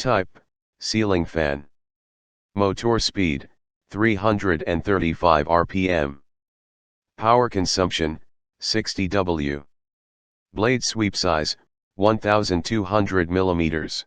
Type, ceiling fan. Motor speed, 335 rpm. Power consumption, 60 W. Blade sweep size, 1200 mm.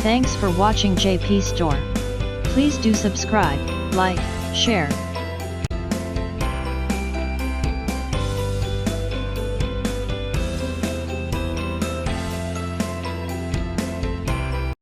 Thanks for watching JP Store. Please do subscribe, like, share,